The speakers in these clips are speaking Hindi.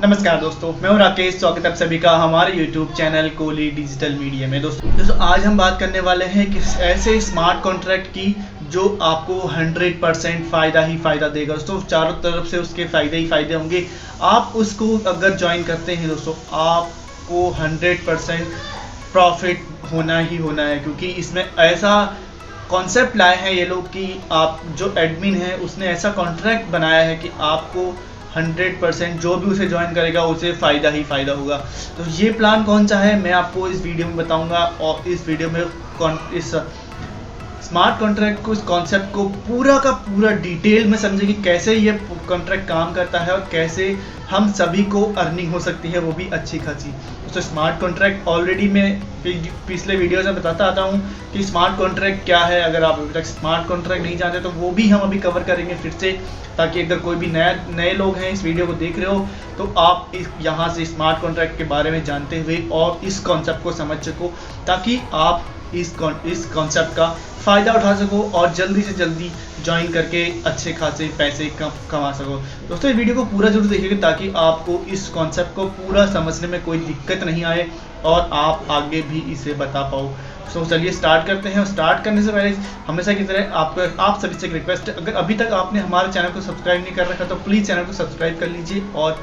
नमस्कार दोस्तों, मैं हूं राकेश। स्वागत है आप सभी का हमारे YouTube channel Kohli digital media में। दोस्तों आज हम बात करने वाले हैं कि ऐसे स्मार्ट कॉन्ट्रैक्ट की जो आपको 100% फ़ायदा ही फ़ायदा देगा। दोस्तों चारों तरफ से उसके फ़ायदे ही फ़ायदे होंगे। आप उसको अगर ज्वाइन करते हैं दोस्तों, आपको 100% प्रॉफिट होना ही होना है, क्योंकि इसमें ऐसा कॉन्सेप्ट लाए हैं ये लोग कि आप जो एडमिन है उसने ऐसा कॉन्ट्रैक्ट बनाया है कि आपको 100% जो भी उसे ज्वाइन करेगा उसे फ़ायदा ही फ़ायदा होगा। तो ये प्लान कौन सा है मैं आपको इस वीडियो में बताऊंगा, और इस वीडियो में इस स्मार्ट कॉन्ट्रैक्ट को, इस कॉन्सेप्ट को पूरा का पूरा डिटेल में समझे कि कैसे ये कॉन्ट्रैक्ट काम करता है और कैसे हम सभी को अर्निंग हो सकती है, वो भी अच्छी खासी। तो स्मार्ट कॉन्ट्रैक्ट ऑलरेडी मैं पिछले वीडियो में बताता आता हूँ कि स्मार्ट कॉन्ट्रैक्ट क्या है। अगर आप अभी तक स्मार्ट कॉन्ट्रैक्ट नहीं जानते तो वो भी हम अभी कवर करेंगे फिर से, ताकि अगर कोई भी नए लोग हैं इस वीडियो को देख रहे हो तो आप यहाँ से स्मार्ट कॉन्ट्रैक्ट के बारे में जानते हुए और इस कॉन्सेप्ट को समझ सको, ताकि आप इस कॉन्सेप्ट का फ़ायदा उठा सको और जल्दी से जल्दी ज्वाइन करके अच्छे खासे पैसे कमा सको। दोस्तों ये वीडियो को पूरा जरूर देखिएगा ताकि आपको इस कॉन्सेप्ट को पूरा समझने में कोई दिक्कत नहीं आए और आप आगे भी इसे बता पाओ। तो चलिए स्टार्ट करते हैं। और स्टार्ट करने से पहले हमेशा की तरह आप सभी से एक रिक्वेस्ट है, अगर अभी तक आपने हमारे चैनल को सब्सक्राइब नहीं कर रखा तो प्लीज़ चैनल को सब्सक्राइब कर लीजिए और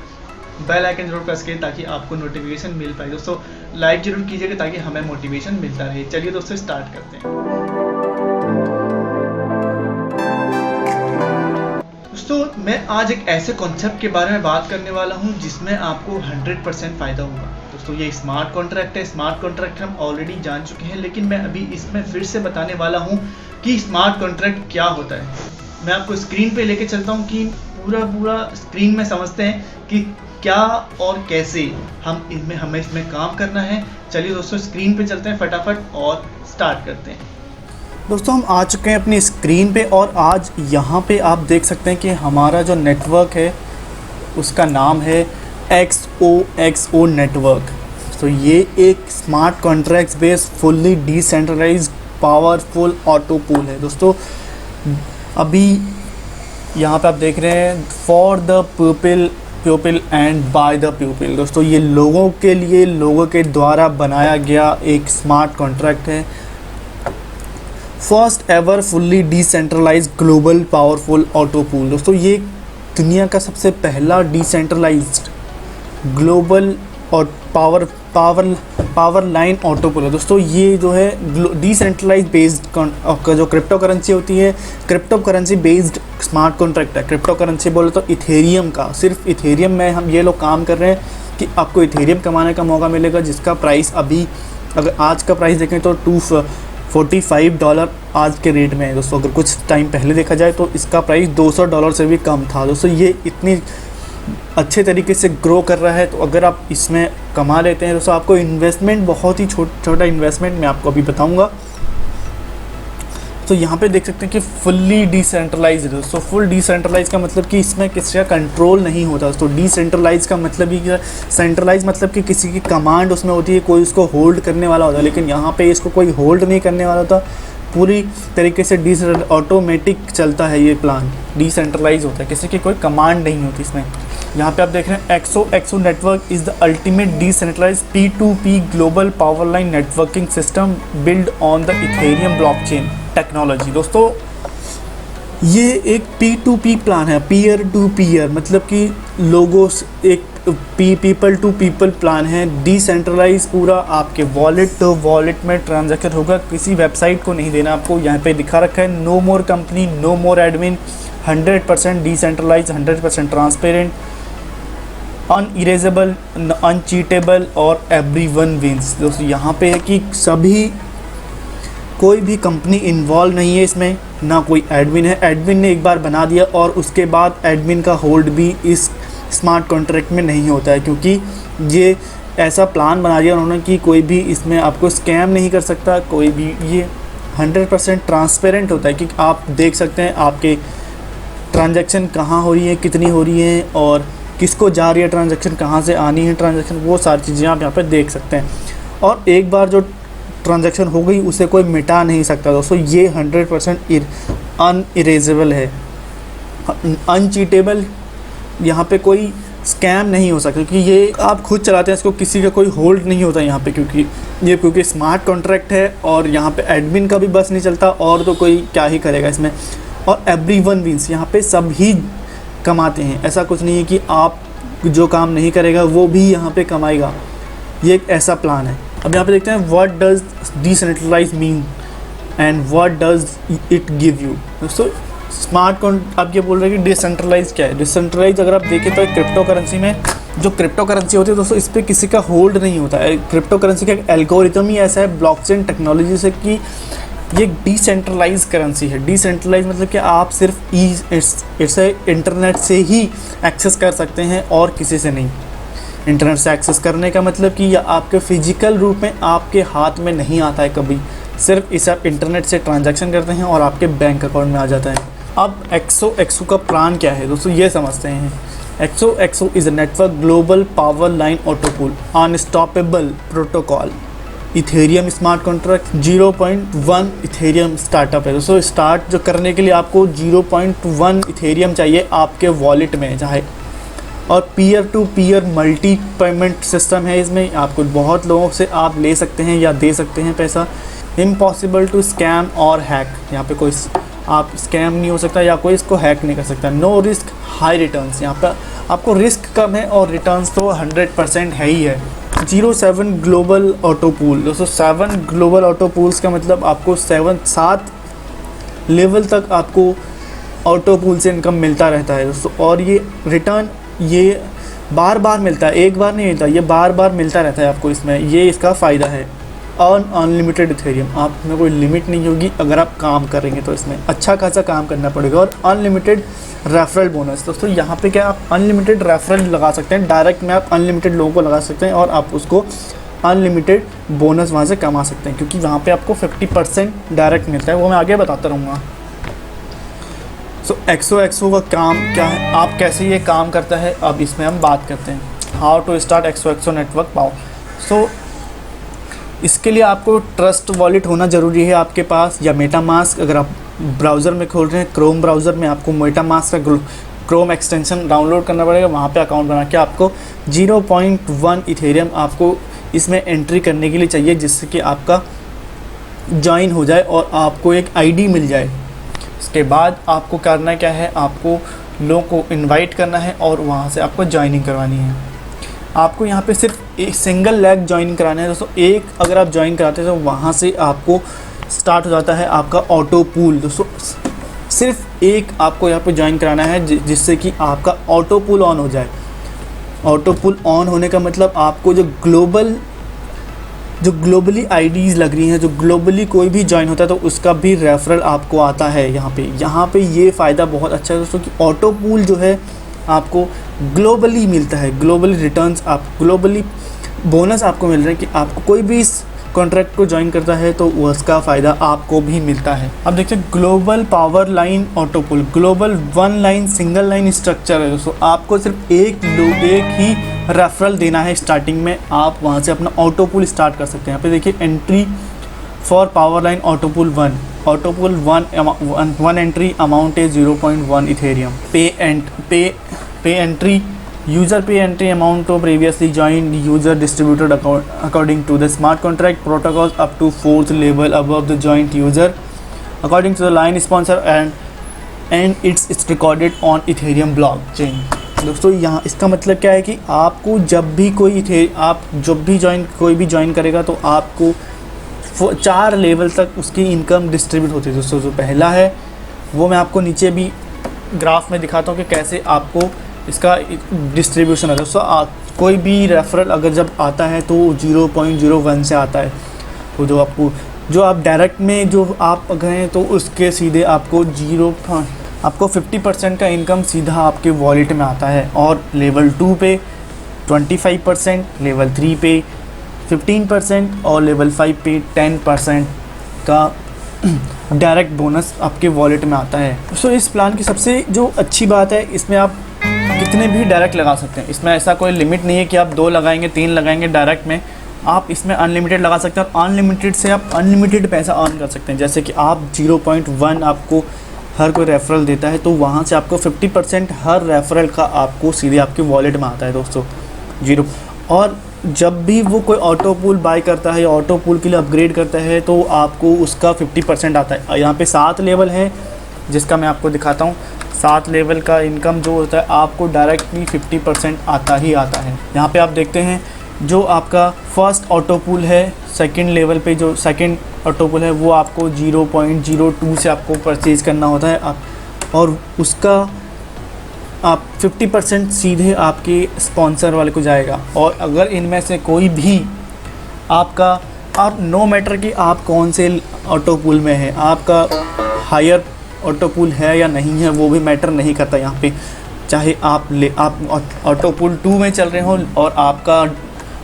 बेल आइकन जरूर प्रेस करें ताकि आपको नोटिफिकेशन मिल पाए। दोस्तों लाइक जरूर कीजिएगा ताकि हमें मोटिवेशन मिलता रहे। चलिए दोस्तों स्टार्ट करते हैं। दोस्तों मैं आज एक ऐसे कॉन्सेप्ट के बारे में बात करने वाला हूं जिसमें आपको 100% फ़ायदा होगा। दोस्तों ये स्मार्ट कॉन्ट्रैक्ट है। स्मार्ट कॉन्ट्रैक्ट हम ऑलरेडी जान चुके हैं, लेकिन मैं अभी इसमें फिर से बताने वाला हूं कि स्मार्ट कॉन्ट्रैक्ट क्या होता है। मैं आपको स्क्रीन पे लेके चलता हूं कि पूरा स्क्रीन में समझते हैं कि क्या और कैसे हमें इसमें काम करना है। चलिए दोस्तों स्क्रीन पे चलते हैं फटाफट और स्टार्ट करते हैं। दोस्तों हम आ चुके हैं अपनी स्क्रीन पे और आज यहाँ पे आप देख सकते हैं कि हमारा जो नेटवर्क है उसका नाम है XOXO नेटवर्क। तो ये एक smart contracts based fully decentralised powerful auto pool है। दोस्तों अभी यहाँ पे आप देख रहे हैं for the people and by the people. दोस्तों ये लोगों के लिए, लोगों के द्वारा बनाया गया एक स्मार्ट कॉन्ट्रैक्ट है। First ever fully decentralised global powerful auto pool. दोस्तों ये दुनिया का सबसे पहला डिसेंट्रलाइज्ड ग्लोबल और पावर लाइन ऑटो पूल है। दोस्तों ये जो है डिसेंट्रलाइज बेस्ड जो क्रिप्टो करेंसी होती है, crypto currency based smart contract है। क्रिप्टो करेंसी बोले तो इथेरियम का, सिर्फ इथेरियम में हम ये लोग काम कर रहे हैं कि आपको इथेरियम कमाने का मौका मिलेगा, जिसका प्राइस अभी अगर आज का प्राइस देखें तो $245 आज के रेट में है। दोस्तों अगर कुछ टाइम पहले देखा जाए तो इसका प्राइस $200 से भी कम था। दोस्तों ये इतनी अच्छे तरीके से ग्रो कर रहा है, तो अगर आप इसमें कमा लेते हैं दोस्तों, आपको इन्वेस्टमेंट बहुत ही छोटा इन्वेस्टमेंट मैं आपको अभी बताऊंगा। तो यहाँ पे देख सकते हैं कि फुल्ली डिसेंट्रलाइज है। दोस्तों फुल डिसेंट्रलाइज का मतलब कि इसमें किसी का कंट्रोल नहीं होता। दोस्तों डिसेंट्रलाइज का मतलब ही, सेंट्रलाइज मतलब कि किसी की कमांड उसमें होती है, कोई उसको होल्ड करने वाला होता है, लेकिन यहाँ पे इसको कोई होल्ड नहीं करने वाला होता। पूरी तरीके से ऑटोमेटिक चलता है ये प्लान, डिसेंट्रलाइज होता है, किसी की कोई कमांड नहीं होती इसमें। यहाँ पे आप देख रहे हैं XOXO network is the ultimate decentralised P2P global power line networking system built on the Ethereum blockchain technology. दोस्तों ये एक P2P प्लान है, पीयर टू पीयर, मतलब कि लोगों एक पीपल टू पीपल प्लान है। डिसेंट्रलाइज पूरा आपके वॉलेट टू वॉलेट में ट्रांजैक्शन होगा, किसी वेबसाइट को नहीं देना आपको। यहाँ पे दिखा रखा है नो मोर कंपनी, नो मोर एडमिन, 100% डिसेंट्रलाइज, 100% ट्रांसपेरेंट, अनइरेजेबल, अनचीटेबल और एवरीवन विंस। दोस्तों यहाँ पे है कि सभी, कोई भी कंपनी इन्वॉल्व नहीं है इसमें, ना कोई एडमिन है। एडमिन ने एक बार बना दिया और उसके बाद एडमिन का होल्ड भी इस स्मार्ट कॉन्ट्रैक्ट में नहीं होता है, क्योंकि ये ऐसा प्लान बना दिया उन्होंने कि कोई भी इसमें आपको स्कैम नहीं कर सकता कोई भी। ये 100% ट्रांसपेरेंट होता है कि आप देख सकते हैं आपके ट्रांजैक्शन कहाँ हो रही है, कितनी हो रही है और किसको जा रही है ट्रांजैक्शन, कहाँ से आनी है ट्रांजैक्शन, वो सारी चीज़ें आप यहाँ पर देख सकते हैं। और एक बार जो ट्रांजैक्शन हो गई उसे कोई मिटा नहीं सकता। दोस्तों ये 100% अनइरेजेबल है, अनचीटेबल। यहाँ पे कोई स्कैम नहीं हो सकता, क्योंकि ये आप खुद चलाते हैं, इसको किसी का कोई होल्ड नहीं होता यहाँ पे, क्योंकि स्मार्ट कॉन्ट्रैक्ट है और यहाँ पे एडमिन का भी बस नहीं चलता, और तो कोई क्या ही करेगा इसमें। और एवरीवन विंस, यहाँ पे सब ही कमाते हैं, ऐसा कुछ नहीं है कि आप जो काम नहीं करेगा वो भी यहाँ पे कमाएगा, ये एक ऐसा प्लान है। अब यहाँ पे देखते हैं what does decentralise mean and what does it give you. दोस्तों स्मार्ट आप ये बोल रहे हैं कि डिसेंट्रलाइज क्या है। डिसेंट्रलाइज अगर आप देखें तो क्रिप्टो करेंसी में, जो क्रिप्टो करेंसी होती है दोस्तों, इस पर किसी का होल्ड नहीं होता है। क्रिप्टो करेंसी का एल्गोरिथम ही ऐसा है ब्लॉकचेन टेक्नोलॉजी से कि ये डिसेंट्रलाइज करेंसी है। डिसेंट्रलाइज मतलब कि आप सिर्फ इसे इंटरनेट से ही एक्सेस कर सकते हैं और किसी से नहीं। इंटरनेट से एक्सेस करने का मतलब कि यह आपके फिजिकल रूप में आपके हाथ में नहीं आता है कभी, सिर्फ इसे आप इंटरनेट से ट्रांजैक्शन करते हैं और आपके बैंक अकाउंट में आ जाता है। अब XOXO का प्लान क्या है दोस्तों, ये समझते हैं। XOXO is a network global power line autopool unstoppable protocol Ethereum smart contract 0.1 Ethereum startup है दोस्तों। स्टार्ट जो करने के लिए आपको 0.1 इथेरियम चाहिए आपके वॉलेट में चाहे, और peer to peer multi payment system है इसमें। आपको बहुत लोगों से आप ले सकते हैं या दे सकते हैं पैसा। इम्पॉसिबल टू स्कैम और हैक, यहाँ पे कोई आप स्कैम नहीं हो सकता या कोई इसको हैक नहीं कर सकता। नो रिस्क हाई रिटर्न्स, यहाँ पर आपको रिस्क कम है और रिटर्न्स तो 100% है ही है। 07 ग्लोबल ऑटोपूल दोस्तों, 7 ग्लोबल ऑटोपूल्स का मतलब आपको 7 लेवल तक आपको ऑटोपूल से इनकम मिलता रहता है दोस्तों। और ये रिटर्न ये बार बार मिलता है, एक बार नहीं मिलता, ये बार बार मिलता रहता है आपको इसमें, ये इसका फ़ायदा है। और अनलिमिटेड इथेरियम, आप में कोई लिमिट नहीं होगी अगर आप काम करेंगे तो इसमें अच्छा खासा काम करना पड़ेगा। और अनलिमिटेड रेफरल बोनस दोस्तों, यहाँ पे क्या आप अनलिमिटेड रेफरल लगा सकते हैं, डायरेक्ट में आप अनलिमिटेड लोगों को लगा सकते हैं और आप उसको अनलिमिटेड बोनस वहाँ से कमा सकते हैं, क्योंकि वहाँ पे आपको 50% डायरेक्ट मिलता है, वो मैं आगे बताता रहूँगा। सो XOXO का काम क्या है, आप कैसे ये काम करता है, अब इसमें हम बात करते हैं। How to start XOXO network power. So इसके लिए आपको ट्रस्ट वॉलेट होना ज़रूरी है आपके पास, या मेटामास्क। अगर आप ब्राउज़र में खोल रहे हैं, क्रोम ब्राउज़र में आपको मेटामास्क का क्रोम एक्सटेंशन डाउनलोड करना पड़ेगा, वहाँ पे अकाउंट बना के आपको 0.1 इथेरियम आपको इसमें एंट्री करने के लिए चाहिए, जिससे कि आपका ज्वाइन हो जाए और आपको एक ID मिल जाए। इसके बाद आपको करना क्या है, आपको लोगों को इनवाइट करना है और वहाँ से आपको ज्वाइनिंग करवानी है। आपको यहाँ पे सिर्फ एक सिंगल लेग ज्वाइन कराना है दोस्तों। एक अगर आप ज्वाइन कराते हैं तो वहाँ से आपको स्टार्ट हो जाता है आपका ऑटो पूल दोस्तों। सिर्फ एक आपको यहाँ पे ज्वाइन कराना है जिससे कि आपका ऑटो पूल ऑन हो जाए। ऑटो पूल ऑन होने का मतलब आपको जो ग्लोबली आईडीज़ लग रही हैं, जो ग्लोबली कोई भी ज्वाइन होता है तो उसका भी रेफरल आपको आता है यहाँ पे ये फ़ायदा बहुत अच्छा है दोस्तों कि ऑटो पूल जो है आपको ग्लोबली मिलता है। ग्लोबली रिटर्न्स, आप ग्लोबली बोनस आपको मिल रहे हैं कि आपको कोई भी इस कॉन्ट्रैक्ट को ज्वाइन करता है तो उसका फ़ायदा आपको भी मिलता है। अब देखते हैं global power line auto pool. Global 1 line single line structure है दोस्तों। आपको सिर्फ एक ही रेफरल देना है स्टार्टिंग में, आप वहाँ से अपना ऑटो पूल स्टार्ट कर सकते हैं। यहाँ पे देखिए entry for power line auto pool 1, auto pool 1 entry amount है 0.1 इथेरियम। पे एंट्री यूजर पे entry amount to previously joined user distributed according to the smart contract protocols up to 4th level above the joint user according to the line sponsor and it's recorded on Ethereum blockchain। दोस्तों यहाँ इसका मतलब क्या है कि आपको जब भी कोई भी ज्वाइन करेगा तो आपको 4 लेवल तक उसकी इनकम डिस्ट्रीब्यूट होती है दोस्तों। जो पहला है वो मैं आपको नीचे भी ग्राफ में दिखाता हूँ कि कैसे आपको इसका डिस्ट्रीब्यूशन है दोस्तों। कोई भी रेफरल अगर जब आता है तो 0.01 से आता है, तो जो आप डायरेक्ट में जो आप गए तो उसके सीधे आपको 50% का इनकम सीधा आपके वॉलेट में आता है। और लेवल 2 पे 25%, लेवल 3 पे 15% और लेवल 5 पे 10% का डायरेक्ट बोनस आपके वॉलेट में आता है। सो इस प्लान की सबसे जो अच्छी बात है, इसमें आप कितने भी डायरेक्ट लगा सकते हैं। इसमें ऐसा कोई लिमिट नहीं है कि आप 2 लगाएंगे 3 लगाएंगे डायरेक्ट में, आप इसमें अनलिमिटेड लगा सकते हैं और अनलिमिटेड से आप अनलिमिटेड पैसा अर्न कर सकते हैं। जैसे कि आप 0.1 आपको हर कोई रेफरल देता है, तो वहाँ से आपको 50% हर रेफरल का आपको सीधे आपके वॉलेट में आता है दोस्तों, जीरो। और जब भी वो कोई ऑटो पूल बाय करता है या ऑटो पूल के लिए अपग्रेड करता है तो आपको उसका 50% आता है। यहाँ पे 7 लेवल है जिसका मैं आपको दिखाता हूँ। 7 लेवल का इनकम जो होता है आपको डायरेक्टली 50% आता ही आता है। यहाँ पे आप देखते हैं जो आपका फर्स्ट ऑटो पूल है, सेकंड लेवल पे जो सेकंड ऑटो पूल है वो आपको 0.02 से आपको परचेज़ करना होता है और उसका आप 50% सीधे आपके स्पॉन्सर वाले को जाएगा। और अगर इनमें से कोई भी आपका, आप नो मैटर कि आप कौन से ऑटो पूल में है, आपका हायर ऑटो पूल है या नहीं है वो भी मैटर नहीं करता यहाँ पे। चाहे आप ऑटो पूल 2 में चल रहे हो और आपका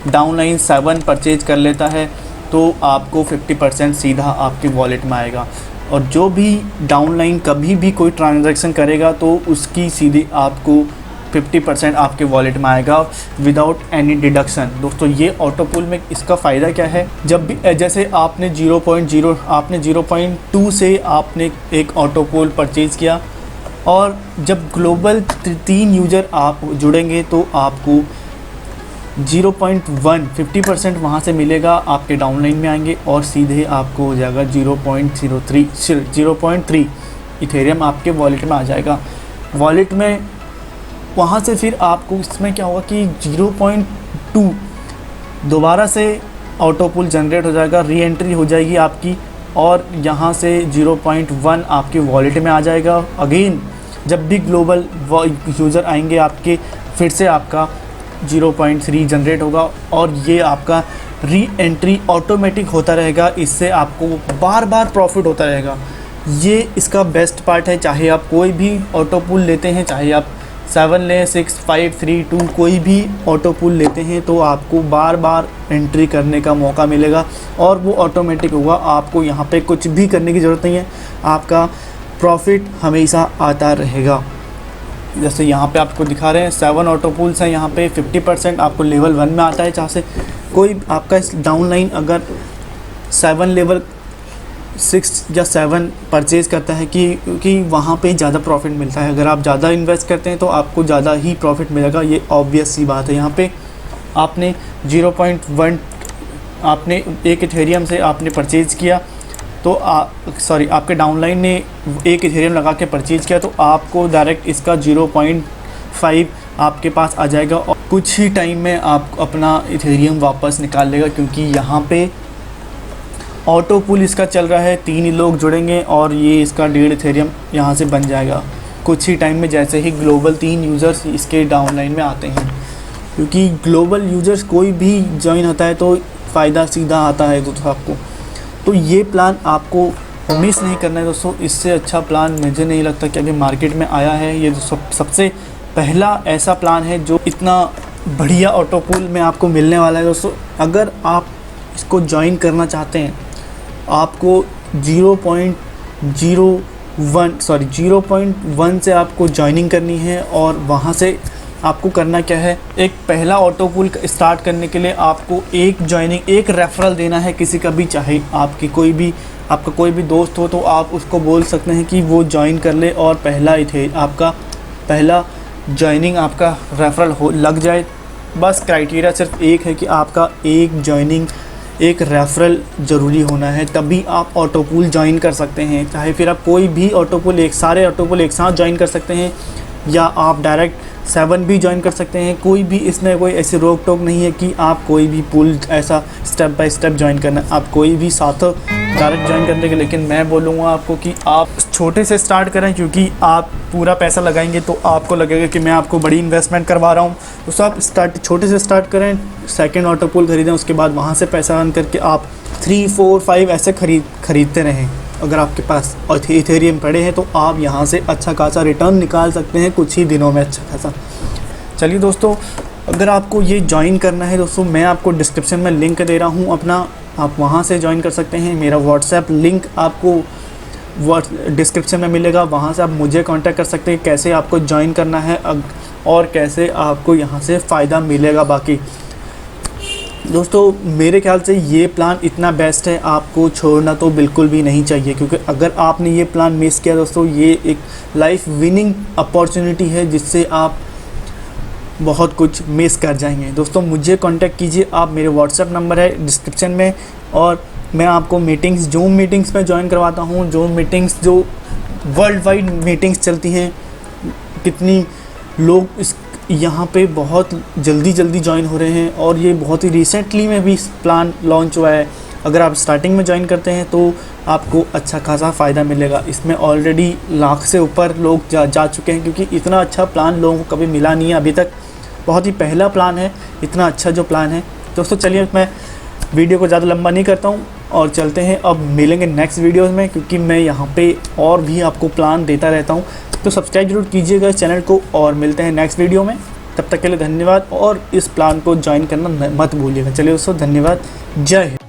डाउनलाइन 7 परचेज कर लेता है तो आपको 50% सीधा आपके वॉलेट में आएगा। और जो भी डाउनलाइन कभी भी कोई ट्रांजैक्शन करेगा तो उसकी सीधी आपको 50% आपके वॉलेट में आएगा विदाउट एनी डिडक्शन। दोस्तों ये ऑटो पूल में इसका फ़ायदा क्या है, जब भी जैसे आपने 0.2 से आपने एक ऑटो पूल परचेज़ किया और जब ग्लोबल 3 यूज़र आप जुड़ेंगे तो आपको 0.1 50% वहाँ से मिलेगा, आपके डाउनलाइन में आएंगे और सीधे आपको हो जाएगा 0.3 इथेरियम आपके वॉलेट में आ जाएगा। वॉलेट में वहाँ से फिर आपको इसमें क्या होगा कि 0.2 दोबारा से ऑटो पूल जनरेट हो जाएगा, री एंट्री हो जाएगी आपकी और यहाँ से 0.1 आपके वॉलेट में आ जाएगा। अगेन जब भी ग्लोबल यूज़र आएंगे आपके फिर से आपका 0.3 जनरेट होगा और ये आपका री एंट्री ऑटोमेटिक होता रहेगा। इससे आपको बार बार प्रॉफिट होता रहेगा। ये इसका बेस्ट पार्ट है। चाहे आप कोई भी ऑटो पूल लेते हैं, चाहे आप 7 लें, 6, 5, 3, 2 कोई भी ऑटो पूल लेते हैं तो आपको बार बार एंट्री करने का मौका मिलेगा और वो ऑटोमेटिक होगा। आपको यहाँ पे कुछ भी करने की ज़रूरत नहीं है, आपका प्रॉफिट हमेशा आता रहेगा। जैसे यहाँ पे आपको दिखा रहे हैं 7 ऑटो पूल्स हैं, यहाँ पे 50% आपको लेवल 1 में आता है। जहाँ से कोई आपका डाउनलाइन अगर 7 लेवल 6 या 7 परचेज़ करता है क्योंकि वहाँ पे ज़्यादा प्रॉफिट मिलता है। अगर आप ज़्यादा इन्वेस्ट करते हैं तो आपको ज़्यादा ही प्रॉफिट मिलेगा, ये ऑब्वियस सी बात है। यहाँ पे आपने 0.1 आपने एक इथेरियम से आपने परचेज़ किया तो आपके डाउनलाइन ने एक इथेरियम लगा के परचेज़ किया तो आपको डायरेक्ट इसका 0.5 आपके पास आ जाएगा और कुछ ही टाइम में आप अपना इथेरियम वापस निकाल लेगा। क्योंकि यहाँ पे ऑटो पूल इसका चल रहा है, 3 ही लोग जुड़ेंगे और ये इसका 1.5 इथेरियम यहाँ से बन जाएगा कुछ ही टाइम में, जैसे ही ग्लोबल 3 यूज़र्स इसके डाउनलाइन में आते हैं। क्योंकि ग्लोबल यूज़र्स कोई भी ज्वाइन होता है तो फ़ायदा सीधा आता है दोस्तों आपको। तो ये प्लान आपको मिस नहीं करना है दोस्तों। इससे अच्छा प्लान मुझे नहीं लगता कि अभी मार्केट में आया है। ये सबसे पहला ऐसा प्लान है जो इतना बढ़िया ऑटो पूल में आपको मिलने वाला है दोस्तों। अगर आप इसको ज्वाइन करना चाहते हैं आपको 0.1 से आपको ज्वाइनिंग करनी है और वहाँ से आपको करना क्या है, एक पहला ऑटो पूल स्टार्ट करने के लिए आपको एक रेफरल देना है किसी का भी। चाहे आपका कोई भी दोस्त हो तो आप उसको बोल सकते हैं कि वो ज्वाइन कर ले और आपका पहला ज्वाइनिंग आपका रेफरल लग जाए। बस क्राइटेरिया सिर्फ एक है कि आपका एक रेफरल ज़रूरी होना है, तभी आप ऑटो पूल ज्वाइन कर सकते हैं। चाहे फिर आप कोई भी सारे ऑटो पूल एक साथ ज्वाइन कर सकते हैं या आप डायरेक्ट 7 भी ज्वाइन कर सकते हैं। कोई भी इसमें कोई ऐसी रोक टोक नहीं है कि आप कोई भी पूल ऐसा स्टेप बाय स्टेप ज्वाइन करना, आप कोई भी साथ डायरेक्ट ज्वाइन करने के। लेकिन मैं बोलूँगा आपको कि आप छोटे से स्टार्ट करें, क्योंकि आप पूरा पैसा लगाएंगे तो आपको लगेगा कि मैं आपको बड़ी इन्वेस्टमेंट करवा रहा हूँ। तो आप छोटे से स्टार्ट करें, सेकेंड ऑटो पूल खरीदें, उसके बाद वहाँ से पैसा अर्न करके आप 3, 4, 5 ऐसे खरीदते रहें। अगर आपके पास इथेरियम पड़े हैं तो आप यहाँ से अच्छा खासा रिटर्न निकाल सकते हैं कुछ ही दिनों में, अच्छा खासा। चलिए दोस्तों, अगर आपको ये ज्वाइन करना है दोस्तों, मैं आपको डिस्क्रिप्शन में लिंक दे रहा हूँ अपना, आप वहाँ से ज्वाइन कर सकते हैं। मेरा व्हाट्सएप लिंक आपको डिस्क्रिप्शन में मिलेगा, वहाँ से आप मुझे कांटेक्ट कर सकते हैं कैसे आपको ज्वाइन करना है और कैसे आपको यहाँ से फ़ायदा मिलेगा। बाकी दोस्तों मेरे ख्याल से ये प्लान इतना बेस्ट है, आपको छोड़ना तो बिल्कुल भी नहीं चाहिए, क्योंकि अगर आपने ये प्लान मिस किया दोस्तों, ये एक लाइफ विनिंग अपॉर्चुनिटी है जिससे आप बहुत कुछ मिस कर जाएंगे। दोस्तों मुझे कांटेक्ट कीजिए आप, मेरे व्हाट्सएप नंबर है डिस्क्रिप्शन में, और मैं आपको मीटिंग्स, जूम मीटिंग्स में ज्वाइन करवाता हूँ। जूम मीटिंग्स जो वर्ल्ड वाइड मीटिंग्स चलती हैं, कितनी लोग इस यहाँ पे बहुत जल्दी ज्वाइन हो रहे हैं, और ये बहुत ही रिसेंटली में भी इस प्लान लॉन्च हुआ है। अगर आप स्टार्टिंग में ज्वाइन करते हैं तो आपको अच्छा खासा फ़ायदा मिलेगा। इसमें ऑलरेडी लाख से ऊपर लोग जा चुके हैं, क्योंकि इतना अच्छा प्लान लोगों को कभी मिला नहीं है अभी तक। बहुत ही पहला प्लान है इतना अच्छा जो प्लान है। दोस्तों चलिए मैं वीडियो को ज़्यादा लंबा नहीं करता हूँ और चलते हैं, अब मिलेंगे नेक्स्ट वीडियोज़ में, क्योंकि मैं यहाँ पे और भी आपको प्लान देता रहता हूँ। तो सब्सक्राइब जरूर कीजिएगा चैनल को, और मिलते हैं नेक्स्ट वीडियो में। तब तक के लिए धन्यवाद, और इस प्लान को ज्वाइन करना मत भूलिएगा। चलिए दोस्तों धन्यवाद, जय हिंद।